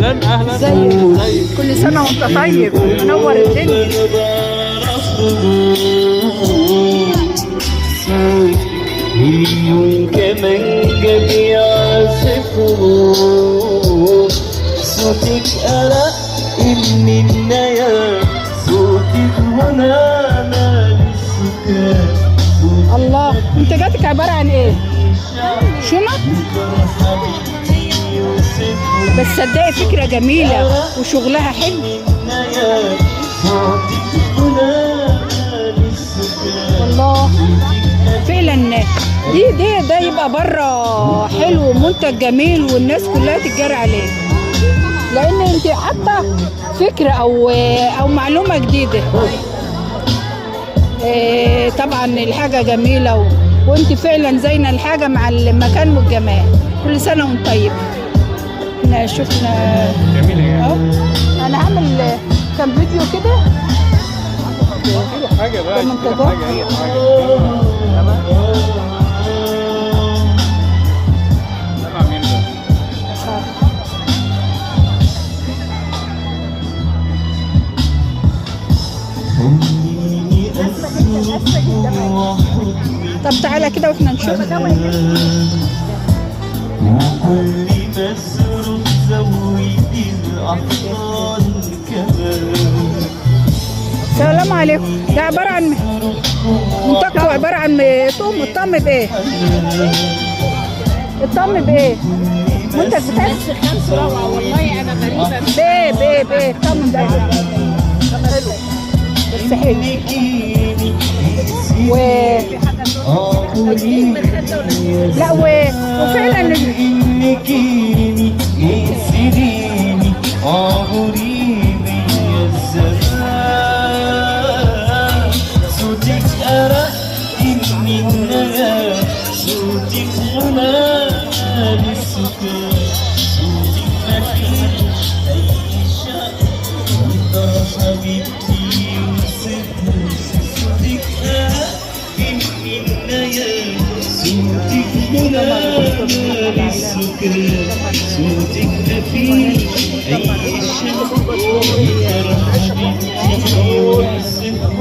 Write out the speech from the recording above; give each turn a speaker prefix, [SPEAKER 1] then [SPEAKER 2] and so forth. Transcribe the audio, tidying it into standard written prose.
[SPEAKER 1] اهلا
[SPEAKER 2] ازيك؟ كل سنه وانت طيب، منور الدنيا.
[SPEAKER 3] مليون كمانجة بيعزفوا صوتك أرق من النيا، صوتك هنانا للسكان.
[SPEAKER 2] الله، منتجاتك عباره عن ايه؟ شنط؟ بس صدقي فكره جميله وشغلها حلو. والله فعلا ده يبقى بره حلو، منتج جميل والناس كلها تتجرى عليه، لان انت حاطه فكره او معلومه جديده. طبعا الحاجه جميله وانت فعلا زينه الحاجه مع المكان والجمال. كل سنه وانت طيب. احنا شفنا
[SPEAKER 1] جميلة
[SPEAKER 2] اهو. انا هعمل كام فيديو كده.
[SPEAKER 1] حاجة بقى،
[SPEAKER 2] حاجة
[SPEAKER 1] أي حاجة. تبع مين ده؟
[SPEAKER 2] طب تعالى كده واحنا نشوف.
[SPEAKER 3] وكل مسروق زودي الأحضان كمان.
[SPEAKER 2] السلام عليكم. ده عبارة عن منتجه، عبارة عن الطقم بايه؟ الطقم بايه؟ منتج بتاعك؟
[SPEAKER 4] بس 5 روعة والله. أنا غريبة.
[SPEAKER 2] بايه الطقم ده حلو بس حلو. لا وفعلا
[SPEAKER 3] نجيني يسريني عبريني يا الزمان. صوتك أرق من النغم، صوتك غنى للسكان، صوتك خفيف أي شعر يقدر حبيبتي يوصفه. صوتك أرق من النغم، صوتك غنى للسكان، صوتك خفيف أي شعر يقدر حبيبتي يوصفه.